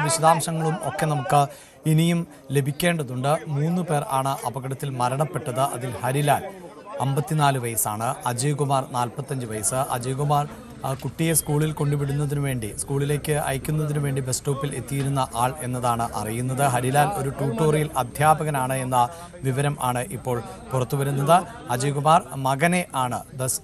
വിശദാംശങ്ങളും ഒക്കെ നമുക്ക് ഇനിയും ലഭിക്കേണ്ടതുണ്ട്. 3 പേർ ആണ് അപകടത്തിൽ മരണപ്പെട്ടത്. അതിൽ ഹരിലാൽ 54 വയസ്സാണ്, അജയ് കുമാർ 45 വയസ്സ്. അജയ് കുമാർ കുട്ടിയെ സ്കൂളിൽ കൊണ്ടുവിടുന്നതിനു വേണ്ടി, സ്കൂളിലേക്ക് അയക്കുന്നതിനു വേണ്ടി ബസ് സ്റ്റോപ്പിൽ എത്തിയിരുന്ന ആൾ എന്നതാണ് അറിയുന്നത്. ഹരിലാൽ ഒരു ട്യൂട്ടോറിയൽ അധ്യാപകനാണ് എന്ന വിവരം ആണ് ഇപ്പോൾ പുറത്തുവരുന്നത്. അജയ് കുമാർ മകനെ ആണ് ബസ്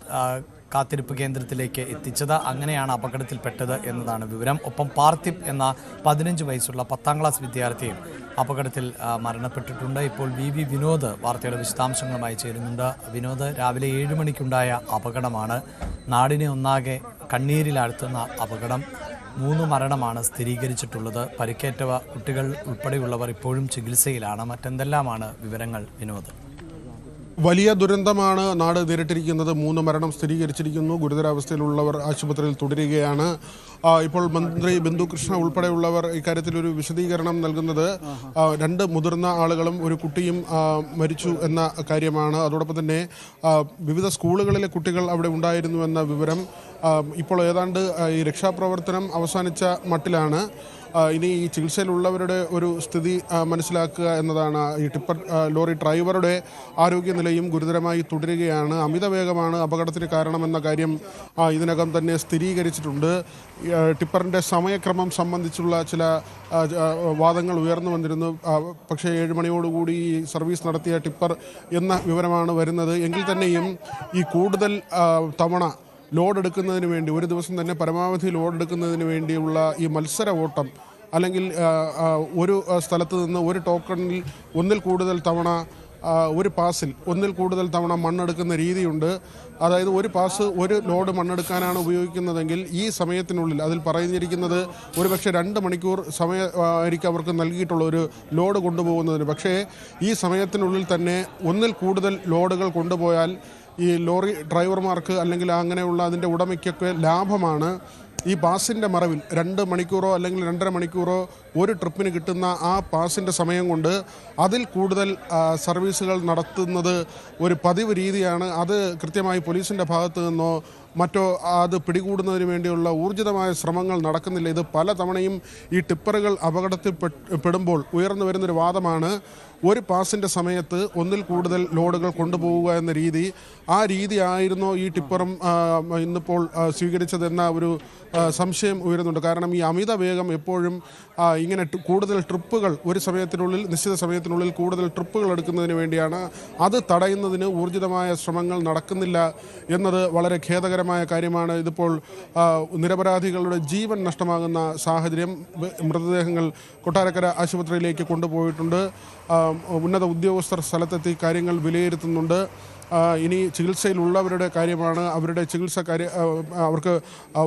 കാത്തിരിപ്പ് കേന്ദ്രത്തിലേക്ക് എത്തിച്ചത്. അങ്ങനെയാണ് അപകടത്തിൽപ്പെട്ടത് എന്നതാണ് വിവരം. ഒപ്പം പാർത്ഥിബ് എന്ന 15 വയസ്സുള്ള 10ാം ക്ലാസ് വിദ്യാർത്ഥിയും അപകടത്തിൽ മരണപ്പെട്ടിട്ടുണ്ട്. ഇപ്പോൾ വി വിനോദ് വാർത്തയുടെ വിശദാംശങ്ങളുമായി ചേരുന്നുണ്ട്. വിനോദ്, രാവിലെ 7 മണിക്കുണ്ടായ അപകടമാണ്. നാടിനെ ഒന്നാകെ കണ്ണീരിലാഴ്ത്തുന്ന അപകടം. 3 മരണമാണ് സ്ഥിരീകരിച്ചിട്ടുള്ളത്. പരിക്കേറ്റ കുട്ടികൾ ഉൾപ്പെടെയുള്ളവർ ഇപ്പോഴും ചികിത്സയിലാണ്. മറ്റെന്തെല്ലാമാണ് വിവരങ്ങൾ വിനോദ്? വലിയ ദുരന്തമാണ് നാട് നേരിട്ടിരിക്കുന്നത്. 3 മരണം സ്ഥിരീകരിച്ചിരിക്കുന്നു. ഗുരുതരാവസ്ഥയിലുള്ളവർ ആശുപത്രിയിൽ തുടരുകയാണ്. ഇപ്പോൾ മന്ത്രി ബിന്ദു കൃഷ്ണ ഉൾപ്പെടെയുള്ളവർ ഇക്കാര്യത്തിലൊരു വിശദീകരണം നൽകുന്നത് 2 മുതിർന്ന ആളുകളും ഒരു കുട്ടിയും മരിച്ചു എന്ന കാര്യമാണ്. അതോടൊപ്പം തന്നെ വിവിധ സ്കൂളുകളിലെ കുട്ടികൾ അവിടെ ഉണ്ടായിരുന്നുവെന്ന വിവരം. ഇപ്പോൾ ഏതാണ്ട് ഈ രക്ഷാപ്രവർത്തനം അവസാനിച്ച മട്ടിലാണ്. ഇനി ഈ ചികിത്സയിലുള്ളവരുടെ ഒരു സ്ഥിതി മനസ്സിലാക്കുക എന്നതാണ്. ഈ ടിപ്പർ ലോറി ഡ്രൈവറുടെ ആരോഗ്യനിലയും ഗുരുതരമായി തുടരുകയാണ്. അമിതവേഗമാണ് അപകടത്തിന് കാരണമെന്ന കാര്യം ഇതിനകം തന്നെ സ്ഥിരീകരിച്ചിട്ടുണ്ട്. ടിപ്പറിൻ്റെ സമയക്രമം സംബന്ധിച്ചുള്ള ചില വാദങ്ങൾ ഉയർന്നു വന്നിരുന്നു. പക്ഷേ 7 മണിയോടുകൂടി സർവീസ് നടത്തിയ ടിപ്പർ എന്ന വിവരമാണ് വരുന്നത്. എങ്കിൽ തന്നെയും ഈ കൂടുതൽ തവണ ലോഡ് എടുക്കുന്നതിന് വേണ്ടി, ഒരു ദിവസം തന്നെ പരമാവധി ലോഡ് എടുക്കുന്നതിന് വേണ്ടിയുള്ള ഈ മത്സര ഓട്ടം, അല്ലെങ്കിൽ ഒരു സ്ഥലത്ത് നിന്ന് ഒരു ടോക്കണിൽ ഒന്നിൽ കൂടുതൽ തവണ, ഒരു പാസിൽ ഒന്നിൽ കൂടുതൽ തവണ മണ്ണെടുക്കുന്ന രീതിയുണ്ട്. അതായത് ഒരു പാസ് ഒരു ലോഡ് മണ്ണെടുക്കാനാണ് ഉപയോഗിക്കുന്നതെങ്കിൽ ഈ സമയത്തിനുള്ളിൽ, അതിൽ പറഞ്ഞിരിക്കുന്നത് ഒരുപക്ഷെ 2 മണിക്കൂർ സമയമായിരിക്കും അവർക്ക് നൽകിയിട്ടുള്ള ഒരു ലോഡ് കൊണ്ടുപോകുന്നതിന്. പക്ഷേ ഈ സമയത്തിനുള്ളിൽ തന്നെ ഒന്നിൽ കൂടുതൽ ലോഡുകൾ കൊണ്ടുപോയാൽ ഈ ലോറി ഡ്രൈവർമാർക്ക് അല്ലെങ്കിൽ അങ്ങനെയുള്ള അതിൻ്റെ ഉടമയ്ക്കൊക്കെ ലാഭമാണ്. ഈ പാസിൻ്റെ മറവിൽ 2 മണിക്കൂറോ അല്ലെങ്കിൽ 2.5 മണിക്കൂറോ ഒരു ട്രിപ്പിന് കിട്ടുന്ന ആ പാസിൻ്റെ സമയം കൊണ്ട് അതിൽ കൂടുതൽ സർവീസുകൾ നടത്തുന്നത് ഒരു പതിവ് രീതിയാണ്. അത് കൃത്യമായി പോലീസിൻ്റെ ഭാഗത്തു നിന്നോ മറ്റോ അത് പിടികൂടുന്നതിന് വേണ്ടിയുള്ള ഊർജിതമായ ശ്രമങ്ങൾ നടക്കുന്നില്ല. ഇത് പല തവണയും ഈ ടിപ്പറുകൾ അപകടത്തിൽ പെടുമ്പോൾ ഉയർന്നു വരുന്നൊരു വാദമാണ്, ഒരു പാസിൻ്റെ സമയത്ത് ഒന്നിൽ കൂടുതൽ ലോഡുകൾ കൊണ്ടുപോവുക എന്ന രീതി. ആ രീതി ആയിരുന്നോ ഈ ടിപ്പറും ഇന്നിപ്പോൾ സ്വീകരിച്ചതെന്ന ഒരു സംശയം ഉയരുന്നുണ്ട്. കാരണം ഈ അമിത വേഗം എപ്പോഴും ഇങ്ങനെ കൂടുതൽ ട്രിപ്പുകൾ, ഒരു സമയത്തിനുള്ളിൽ, നിശ്ചിത സമയത്തിനുള്ളിൽ കൂടുതൽ ട്രിപ്പുകൾ എടുക്കുന്നതിന് വേണ്ടിയാണ്. അത് തടയുന്നതിന് ഊർജിതമായ ശ്രമങ്ങൾ നടക്കുന്നില്ല എന്നത് വളരെ ഖേദകരമായ കാര്യമാണ്. ഇതിപ്പോൾ നിരപരാധികളുടെ ജീവൻ നഷ്ടമാകുന്ന സാഹചര്യം. മൃതദേഹങ്ങൾ കൊട്ടാരക്കര ആശുപത്രിയിലേക്ക് കൊണ്ടുപോയിട്ടുണ്ട്. ഉന്നത ഉദ്യോഗസ്ഥർ സ്ഥലത്തെത്തി കാര്യങ്ങൾ വിലയിരുത്തുന്നുണ്ട്. ഇനി ചികിത്സയിലുള്ളവരുടെ കാര്യമാണ്. അവരുടെ അവർക്ക്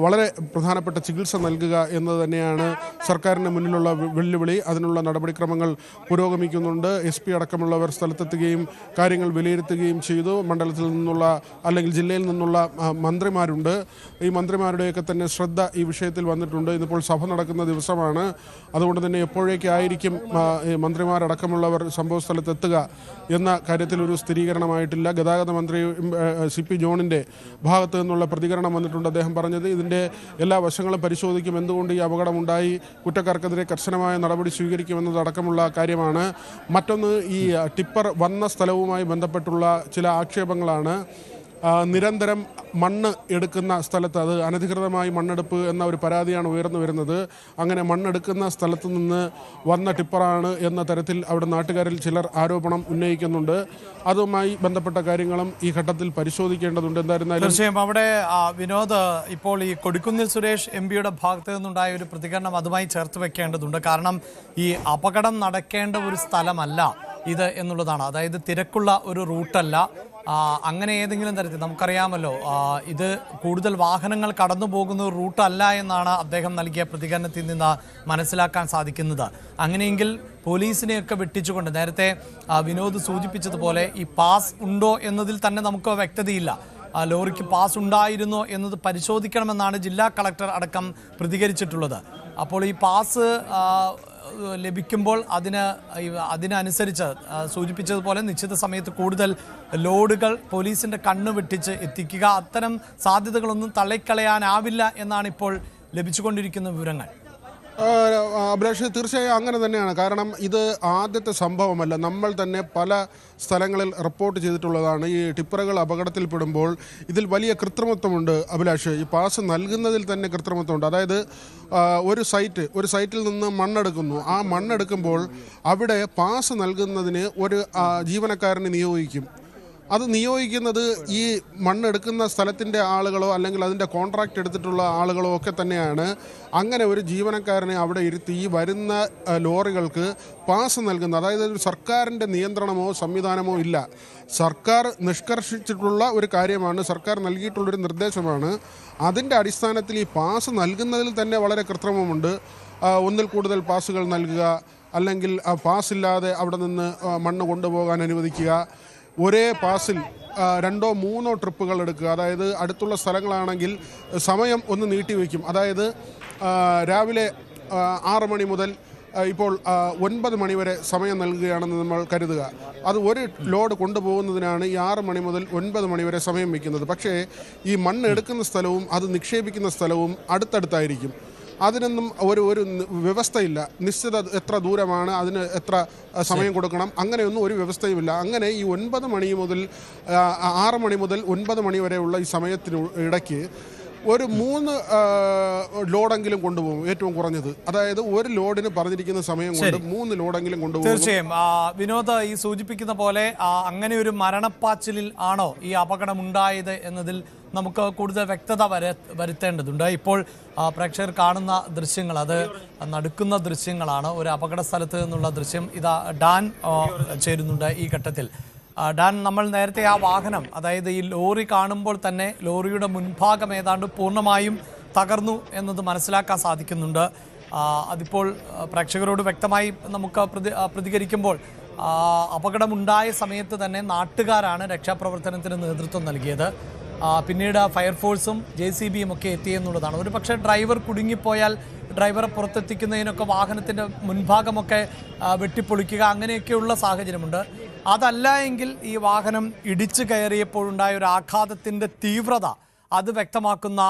വളരെ പ്രധാനപ്പെട്ട ചികിത്സ നൽകുക എന്നത് തന്നെയാണ് സർക്കാരിന് മുന്നിലുള്ള വെല്ലുവിളി. അതിനുള്ള നടപടിക്രമങ്ങൾ പുരോഗമിക്കുന്നുണ്ട്. SP അടക്കമുള്ളവർ സ്ഥലത്തെത്തുകയും കാര്യങ്ങൾ വിലയിരുത്തുകയും ചെയ്തു. മണ്ഡലത്തിൽ നിന്നുള്ള അല്ലെങ്കിൽ ജില്ലയിൽ നിന്നുള്ള മന്ത്രിമാരുണ്ട്. ഈ മന്ത്രിമാരുടെയൊക്കെ തന്നെ ശ്രദ്ധ ഈ വിഷയത്തിൽ വന്നിട്ടുണ്ട്. ഇതിപ്പോൾ സഭ നടക്കുന്ന ദിവസമാണ്. അതുകൊണ്ട് തന്നെ എപ്പോഴേക്കായിരിക്കും മന്ത്രിമാരടക്കമുള്ളവർ സംഭവ സ്ഥലത്തെത്തുക എന്ന കാര്യത്തിൽ ഒരു സ്ഥിരീകരണമായിട്ടില്ല. ഗതാഗത മന്ത്രി CP ജോണിൻ്റെ ഭാഗത്തു നിന്നുള്ള പ്രതികരണം വന്നിട്ടുണ്ട്. അദ്ദേഹം പറഞ്ഞത് ഇതിൻ്റെ എല്ലാ വശങ്ങളും പരിശോധിക്കും, എന്തുകൊണ്ട് ഈ അപകടമുണ്ടായി, കുറ്റക്കാർക്കെതിരെ കർശനമായ നടപടി സ്വീകരിക്കുമെന്നതടക്കമുള്ള കാര്യമാണ്. മറ്റൊന്ന്, ഈ ടിപ്പർ വന്ന സ്ഥലവുമായി ബന്ധപ്പെട്ടുള്ള ചില ആക്ഷേപങ്ങളാണ്. നിരന്തരം മണ്ണ് എടുക്കുന്ന സ്ഥലത്ത്, അത് അനധികൃതമായി മണ്ണെടുപ്പ് എന്ന ഒരു പരാതിയാണ് ഉയർന്നു വരുന്നത്. അങ്ങനെ മണ്ണെടുക്കുന്ന സ്ഥലത്ത് നിന്ന് വന്ന ടിപ്പറാണ് എന്ന തരത്തിൽ അവിടെ നാട്ടുകാരിൽ ചിലർ ആരോപണം ഉന്നയിക്കുന്നുണ്ട്. അതുമായി ബന്ധപ്പെട്ട കാര്യങ്ങളും ഈ ഘട്ടത്തിൽ പരിശോധിക്കേണ്ടതുണ്ട്. എന്തായിരുന്നാലും തീർച്ചയായും അവിടെ വിനോദ്, ഇപ്പോൾ ഈ കൊടിക്കുന്നിൽ സുരേഷ് MPയുടെ ഭാഗത്തു നിന്നുണ്ടായ ഒരു പ്രതികരണം അതുമായി ചേർത്ത് വെക്കേണ്ടതുണ്ട്. കാരണം ഈ അപകടം നടക്കേണ്ട ഒരു സ്ഥലമല്ല ഇത് എന്നുള്ളതാണ്. അതായത് തിരക്കുള്ള ഒരു റൂട്ടല്ല. അങ്ങനെ ഏതെങ്കിലും തരത്തിൽ നമുക്കറിയാമല്ലോ, ഇത് കൂടുതൽ വാഹനങ്ങൾ കടന്നു പോകുന്ന ഒരു റൂട്ടല്ല എന്നാണ് അദ്ദേഹം നൽകിയ പ്രതികരണത്തിൽ നിന്ന് മനസ്സിലാക്കാൻ സാധിക്കുന്നത്. അങ്ങനെയെങ്കിൽ പോലീസിനെയൊക്കെ വെട്ടിച്ചുകൊണ്ട്, നേരത്തെ വിനോദ് സൂചിപ്പിച്ചതുപോലെ ഈ പാസ് ഉണ്ടോ എന്നതിൽ തന്നെ നമുക്ക് വ്യക്തതയില്ല. ലോറിക്ക് പാസ് ഉണ്ടായിരുന്നോ എന്നത് പരിശോധിക്കണമെന്നാണ് ജില്ലാ കളക്ടർ അടക്കം പ്രതികരിച്ചിട്ടുള്ളത്. അപ്പോൾ ഈ പാസ് ലഭിക്കുമ്പോൾ അതിനനുസരിച്ച് സൂചിപ്പിച്ചതുപോലെ നിശ്ചിത സമയത്ത് കൂടുതൽ ലോഡുകൾ പോലീസിൻ്റെ കണ്ണ് വെട്ടിച്ച് എത്തിക്കുക, അത്തരം സാധ്യതകളൊന്നും തള്ളിക്കളയാനാവില്ല എന്നാണ് ഇപ്പോൾ ലഭിച്ചുകൊണ്ടിരിക്കുന്ന വിവരങ്ങൾ. അഭിലാഷ്, തീർച്ചയായും അങ്ങനെ തന്നെയാണ്. കാരണം ഇത് ആദ്യത്തെ സംഭവമല്ല. നമ്മൾ തന്നെ പല സ്ഥലങ്ങളിൽ റിപ്പോർട്ട് ചെയ്തിട്ടുള്ളതാണ്. ഈ ടിപ്പറുകൾ അപകടത്തിൽപ്പെടുമ്പോൾ ഇതിൽ വലിയ കൃത്രിമത്വമുണ്ട് അഭിലാഷ്. ഈ പാസ് നൽകുന്നതിൽ തന്നെ കൃത്രിമത്വമുണ്ട്. അതായത് ഒരു സൈറ്റിൽ നിന്ന് മണ്ണെടുക്കുന്നു. ആ മണ്ണെടുക്കുമ്പോൾ അവിടെ പാസ് നൽകുന്നതിന് ഒരു ജീവനക്കാരനെ നിയോഗിക്കും. അത് നിയോഗിക്കുന്നത് ഈ മണ്ണെടുക്കുന്ന സ്ഥലത്തിൻ്റെ ആളുകളോ അല്ലെങ്കിൽ അതിൻ്റെ കോൺട്രാക്റ്റ് എടുത്തിട്ടുള്ള ആളുകളോ ഒക്കെ തന്നെയാണ്. അങ്ങനെ ഒരു ജീവനക്കാരനെ അവിടെ ഇരുത്തി ഈ വരുന്ന ലോറികൾക്ക് പാസ് നൽകുന്നത്. അതായത് ഒരു സർക്കാരിൻ്റെ നിയന്ത്രണമോ സംവിധാനമോ ഇല്ല. സർക്കാർ നിഷ്കർഷിച്ചിട്ടുള്ള ഒരു കാര്യമാണ്, സർക്കാർ നൽകിയിട്ടുള്ളൊരു നിർദ്ദേശമാണ്. അതിൻ്റെ അടിസ്ഥാനത്തിൽ ഈ പാസ് നൽകുന്നതിൽ തന്നെ വളരെ കൃത്രിമമുണ്ട്. ഒന്നിൽ കൂടുതൽ പാസുകൾ നൽകുക, അല്ലെങ്കിൽ പാസ്സില്ലാതെ അവിടെ നിന്ന് മണ്ണ് കൊണ്ടുപോകാൻ അനുവദിക്കുക, ഒരേ പാസിൽ 2-3 ട്രിപ്പുകൾ എടുക്കുക. അതായത് അടുത്തുള്ള സ്ഥലങ്ങളാണെങ്കിൽ സമയം ഒന്ന് നീട്ടിവെക്കും. അതായത് രാവിലെ 6 മണി മുതൽ ഇപ്പോൾ 9 മണി വരെ സമയം നൽകുകയാണെന്ന് നമ്മൾ കരുതുക. അത് ഒരു ലോഡ് കൊണ്ടുപോകുന്നതിനാണ് ഈ 6 മണി മുതൽ 9 മണി വരെ സമയം വയ്ക്കുന്നത്. പക്ഷേ ഈ മണ്ണ് എടുക്കുന്ന സ്ഥലവും അത് നിക്ഷേപിക്കുന്ന സ്ഥലവും അടുത്തടുത്തായിരിക്കും. അതിനൊന്നും ഒരു വ്യവസ്ഥയില്ല. നിശ്ചിത എത്ര ദൂരമാണ്, അതിന് എത്ര സമയം കൊടുക്കണം, അങ്ങനെയൊന്നും ഒരു വ്യവസ്ഥയുമില്ല. അങ്ങനെ ഈ 9 മണി മുതൽ 6 മണി മുതൽ 9 മണി വരെയുള്ള ഈ സമയത്തിന് ഇടയ്ക്ക് ഒരു 3 ലോഡെങ്കിലും കൊണ്ടുപോകും, ഏറ്റവും കുറഞ്ഞത്. അതായത് ഒരു ലോഡിന് പറഞ്ഞിരിക്കുന്ന സമയം കൊണ്ട് 3 ലോഡെങ്കിലും കൊണ്ടുപോകും. തീർച്ചയായും വിനോദ് ഈ സൂചിപ്പിക്കുന്ന പോലെ അങ്ങനെ ഒരു മരണപ്പാച്ചിലിൽ ആണോ ഈ അപകടം ഉണ്ടായത് എന്നതിൽ നമുക്ക് കൂടുതൽ വ്യക്തത വരുത്തേണ്ടതുണ്ട്. ഇപ്പോൾ പ്രേക്ഷകർ കാണുന്ന ദൃശ്യങ്ങൾ, അത് നടക്കുന്ന ദൃശ്യങ്ങളാണ്. ഒരു അപകട സ്ഥലത്ത് നിന്നുള്ള ദൃശ്യം. ഇതാ ഡാൻ ചേരുന്നുണ്ട് ഈ ഘട്ടത്തിൽ. ഡാൻ, നമ്മൾ നേരത്തെ ആ വാഹനം, അതായത് ഈ ലോറി കാണുമ്പോൾ തന്നെ ലോറിയുടെ മുൻഭാഗം ഏതാണ്ട് പൂർണ്ണമായും തകർന്നു എന്നത് മനസ്സിലാക്കാൻ സാധിക്കുന്നുണ്ട്. അതിപ്പോൾ പ്രേക്ഷകരോട് വ്യക്തമായി നമുക്ക് പ്രതികരിക്കുമ്പോൾ അപകടമുണ്ടായ സമയത്ത് തന്നെ നാട്ടുകാരാണ് രക്ഷാപ്രവർത്തനത്തിന് നേതൃത്വം നൽകിയത്. പിന്നീട് ഫയർഫോഴ്സും JCBയും ഒക്കെ എത്തിയെന്നുള്ളതാണ്. ഒരു പക്ഷേ ഡ്രൈവർ കുടുങ്ങിപ്പോയാൽ ഡ്രൈവറെ പുറത്തെത്തിക്കുന്നതിനൊക്കെ വാഹനത്തിൻ്റെ മുൻഭാഗമൊക്കെ വെട്ടിപ്പൊളിക്കുക, അങ്ങനെയൊക്കെയുള്ള സാഹചര്യമുണ്ട്. അതല്ല എങ്കിൽ ഈ വാഹനം ഇടിച്ചു കയറിയപ്പോഴുണ്ടായ ഒരു ആഘാതത്തിൻ്റെ തീവ്രത അത് വ്യക്തമാക്കുന്ന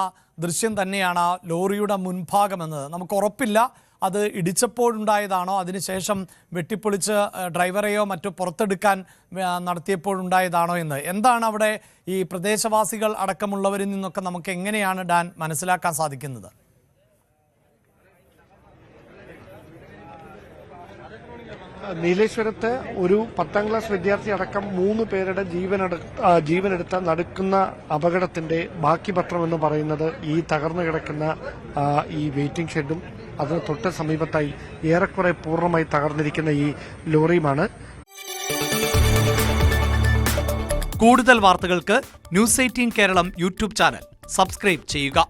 ദൃശ്യം തന്നെയാണ് ലോറിയുടെ മുൻഭാഗമെന്നത്. നമുക്ക് ഉറപ്പില്ല അത് ഇടിച്ചപ്പോഴുണ്ടായതാണോ അതിനുശേഷം വെട്ടിപ്പൊളിച്ച് ഡ്രൈവറെയോ മറ്റോ പുറത്തെടുക്കാൻ നടത്തിയപ്പോഴുണ്ടായതാണോ എന്ന്. എന്താണ് അവിടെ ഈ പ്രദേശവാസികൾ അടക്കമുള്ളവരിൽ നിന്നൊക്കെ നമുക്ക് എങ്ങനെയാണ് ഡാൻ മനസ്സിലാക്കാൻ സാധിക്കുന്നത്? നീലേശ്വരത്ത് ഒരു 10ാം ക്ലാസ് വിദ്യാർത്ഥി അടക്കം 3 പേരുടെ ജീവനെടുത്ത നടക്കുന്ന അപകടത്തിന്റെ ബാക്കി പത്രം എന്ന് പറയുന്നത് ഈ തകർന്നു കിടക്കുന്ന ഈ വെയിറ്റിംഗ് ഷെഡും അതിന് തൊട്ട് സമീപത്തായി ഏറെക്കുറെ പൂർണ്ണമായി തകർന്നിരിക്കുന്ന ഈ ലോറിയുമാണ്. കൂടുതൽ വാർത്തകൾക്ക് News 18 Keralam YouTube channel subscribe ചെയ്യുക.